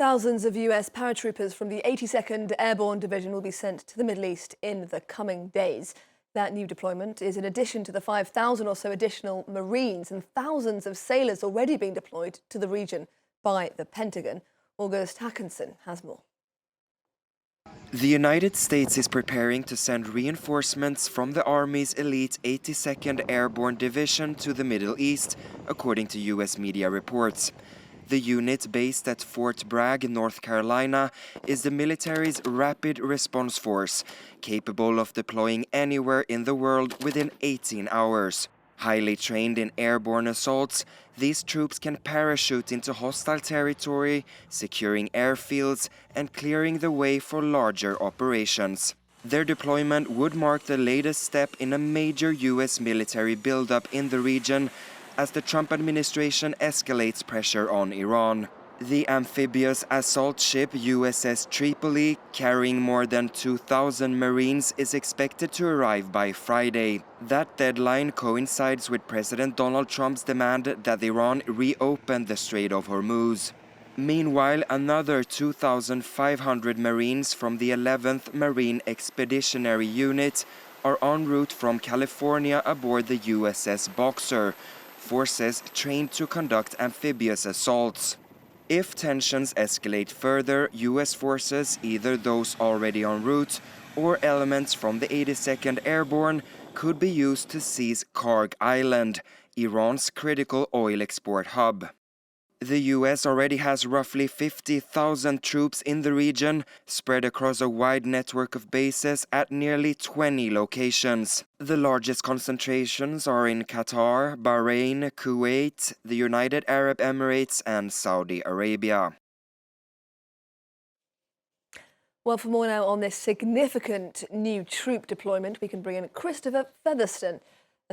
Thousands of US paratroopers from the 82nd Airborne Division will be sent to the Middle East in the coming days. That new deployment is in addition to the 5,000 or so additional Marines and thousands of sailors already being deployed to the region by the Pentagon. August Hackinson has more. The United States is preparing to send reinforcements from the Army's elite 82nd Airborne Division to the Middle East, according to US media reports. The unit, based at Fort Bragg, North Carolina, is the military's rapid response force, capable of deploying anywhere in the world within 18 hours. Highly trained in airborne assaults, these troops can parachute into hostile territory, securing airfields and clearing the way for larger operations. Their deployment would mark the latest step in a major US military buildup in the region as the Trump administration escalates pressure on Iran. The amphibious assault ship USS Tripoli, carrying more than 2,000 Marines, is expected to arrive by Friday. That deadline coincides with President Donald Trump's demand that Iran reopen the Strait of Hormuz. Meanwhile, another 2,500 Marines from the 11th Marine Expeditionary Unit are en route from California aboard the USS Boxer, forces trained to conduct amphibious assaults. If tensions escalate further, US forces, either those already en route or elements from the 82nd Airborne, could be used to seize Karg Island, Iran's critical oil export hub. The US already has roughly 50,000 troops in the region, spread across a wide network of bases at nearly 20 locations. The largest concentrations are in Qatar, Bahrain, Kuwait, the United Arab Emirates, and Saudi Arabia. Well, for more now on this significant new troop deployment, we can bring in Christopher Featherstone,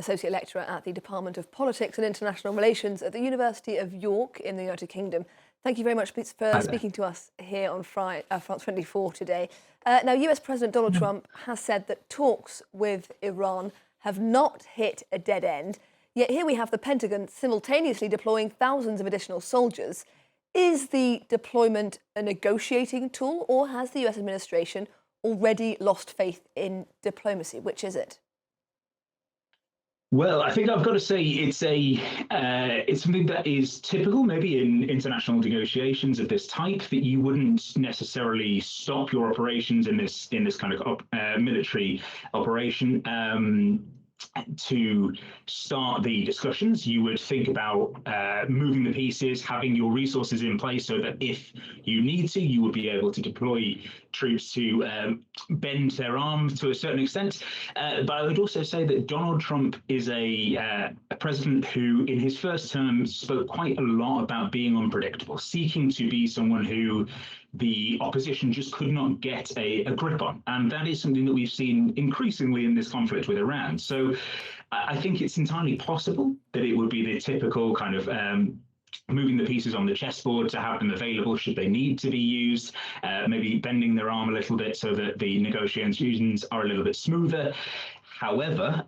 Associate Lecturer at the Department of Politics and International Relations at the University of York in the United Kingdom. Thank you very much for speaking to us here on France 24 today. Now, US President Donald Trump has said that talks with Iran have not hit a dead end, yet here we have the Pentagon simultaneously deploying thousands of additional soldiers. Is the deployment a negotiating tool, or has the US administration already lost faith in diplomacy? Which is it? Well, I think I've got to say it's something that is typical, maybe in international negotiations of this type, that you wouldn't necessarily stop your operations in this kind of military operation to start the discussions. You would think about moving the pieces, having your resources in place so that if you need to, you would be able to deploy troops to bend their arm to a certain extent. But I would also say that Donald Trump is a president who, in his first term, spoke quite a lot about being unpredictable, seeking to be someone who the opposition just could not get a grip on. And that is something that we've seen increasingly in this conflict with Iran. So I think it's entirely possible that it would be the typical kind of moving the pieces on the chessboard to have them available should they need to be used, maybe bending their arm a little bit so that the negotiations are a little bit smoother. However,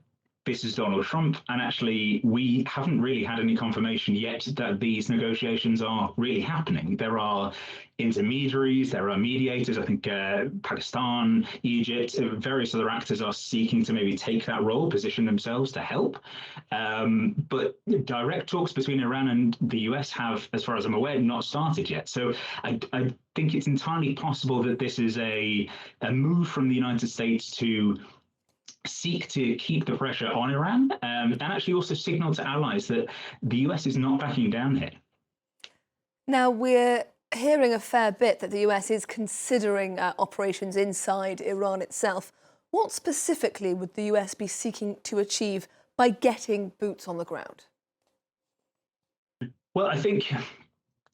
this is Donald Trump, and actually we haven't really had any confirmation yet that these negotiations are really happening. There are intermediaries, there are mediators. I think Pakistan, Egypt, various other actors are seeking to maybe take that role, position themselves to help. But direct talks between Iran and the US have, as far as I'm aware, not started yet. So I think it's entirely possible that this is a move from the United States to seek to keep the pressure on Iran and actually also signal to allies that the US is not backing down here. Now, we're hearing a fair bit that the US is considering operations inside Iran itself. What specifically would the US be seeking to achieve by getting boots on the ground? Well, I think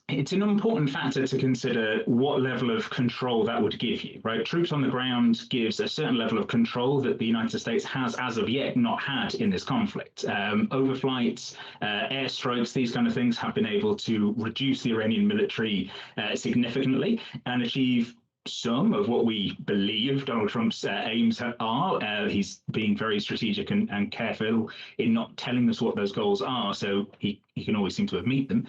it's an important factor to consider what level of control that would give you, right? Troops on the ground gives a certain level of control that the United States has, as of yet, not had in this conflict. Overflights, airstrikes, these kind of things have been able to reduce the Iranian military significantly and achieve some of what we believe Donald Trump's aims are. He's being very strategic and careful in not telling us what those goals are, so he can always seem to have met them.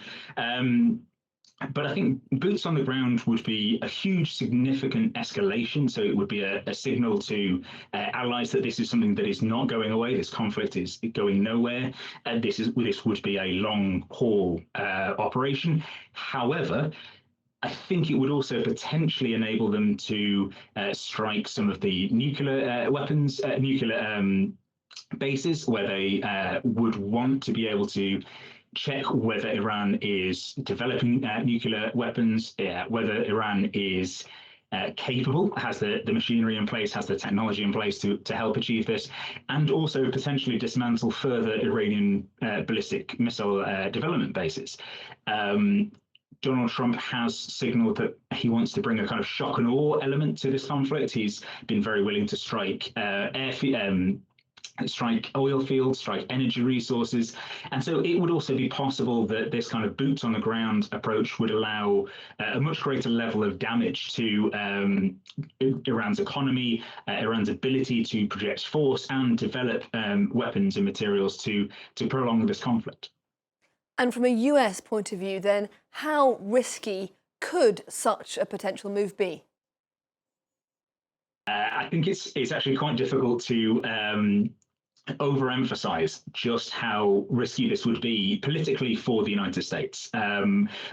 But I think boots on the ground would be a huge, significant escalation. So it would be a signal to allies that this is something that is not going away. This conflict is going nowhere. And this would be a long haul operation. However, I think it would also potentially enable them to strike some of the nuclear weapons, nuclear bases, where they would want to be able to check whether Iran is developing nuclear weapons, whether Iran is capable, has the machinery in place, has the technology in place to help achieve this, and also potentially dismantle further Iranian ballistic missile development bases. Donald Trump has signaled that he wants to bring a kind of shock and awe element to this conflict. He's been very willing to strike strike oil fields, strike energy resources. And so it would also be possible that this kind of boots on the ground approach would allow a much greater level of damage to Iran's economy, Iran's ability to project force and develop weapons and materials to prolong this conflict. And from a US point of view, then, how risky could such a potential move be? I think it's actually quite difficult to overemphasize just how risky this would be politically for the United States.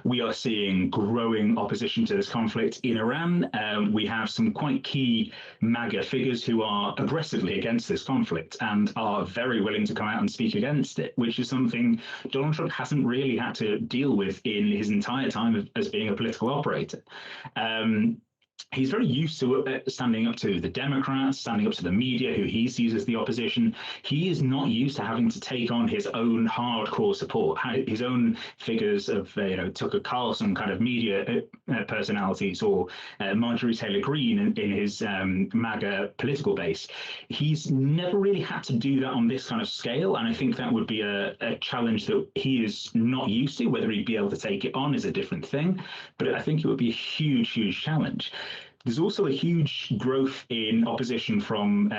We are seeing growing opposition to this conflict in Iran. We have some quite key MAGA figures who are aggressively against this conflict and are very willing to come out and speak against it, which is something Donald Trump hasn't really had to deal with in his entire time as being a political operator. He's very used to standing up to the Democrats, standing up to the media, who he sees as the opposition. He is not used to having to take on his own hardcore support, his own figures of, Tucker Carlson kind of media personalities, or Marjorie Taylor Greene in his MAGA political base. He's never really had to do that on this kind of scale, and I think that would be a challenge that he is not used to. Whether he'd be able to take it on is a different thing, but I think it would be a huge, huge challenge. There's also a huge growth in opposition from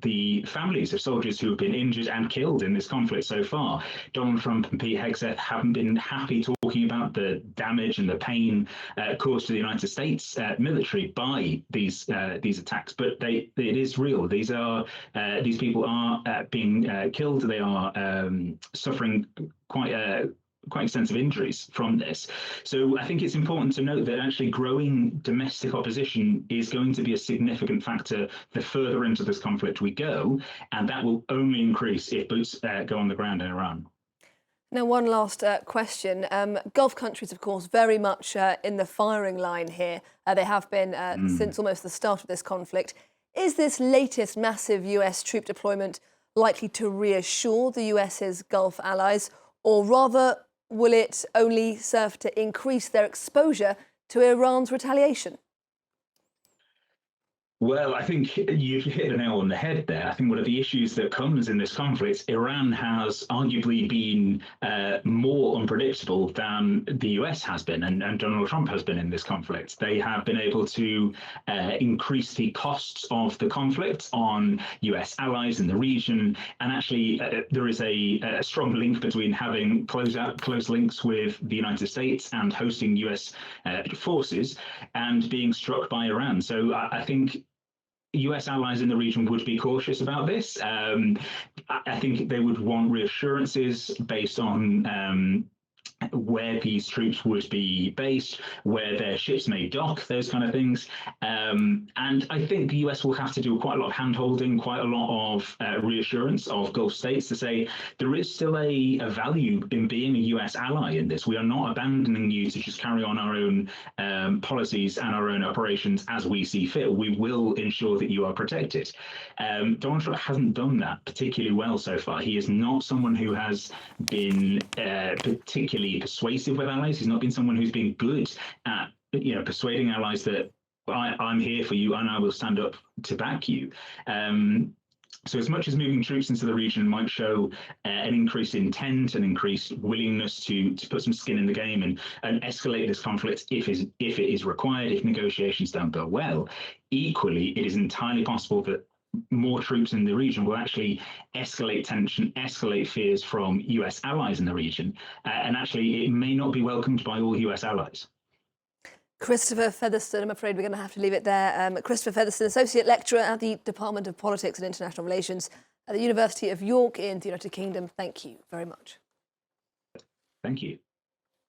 the families of soldiers who have been injured and killed in this conflict so far. Donald Trump and Pete Hegseth haven't been happy talking about the damage and the pain caused to the United States military by these attacks, but it is real. These people are being killed. They are suffering quite extensive injuries from this. So I think it's important to note that actually growing domestic opposition is going to be a significant factor the further into this conflict we go, and that will only increase if boots go on the ground in Iran. Now, one last question. Gulf countries, of course, very much in the firing line here. They have been since almost the start of this conflict. Is this latest massive US troop deployment likely to reassure the US's Gulf allies, or rather will it only serve to increase their exposure to Iran's retaliation? Well, I think you've hit the nail on the head there. I think one of the issues that comes in this conflict, Iran has arguably been more unpredictable than the US has been, and Donald Trump has been in this conflict. They have been able to increase the costs of the conflict on US allies in the region, and actually there is a strong link between having close links with the United States and hosting US forces and being struck by Iran. So I think US allies in the region would be cautious about this. I think they would want reassurances based on where these troops would be based, where their ships may dock, those kind of things. And I think the US will have to do quite a lot of hand-holding, quite a lot of reassurance of Gulf states to say there is still a value in being a US ally in this. We are not abandoning you to just carry on our own policies and our own operations as we see fit. We will ensure that you are protected. Donald Trump hasn't done that particularly well so far. He is not someone who has been particularly persuasive with allies. He's not been someone who's been good at persuading allies that I'm here for you and I will stand up to back you. So as much as moving troops into the region might show an increased intent, an increased willingness to put some skin in the game and escalate this conflict if it is required, if negotiations don't go well, equally, it is entirely possible that more troops in the region will actually escalate tension, escalate fears from US allies in the region, and actually it may not be welcomed by all US allies. Christopher Featherstone, I'm afraid we're going to have to leave it there. Christopher Featherstone, Associate Lecturer at the Department of Politics and International Relations at the University of York in the United Kingdom. Thank you very much. Thank you.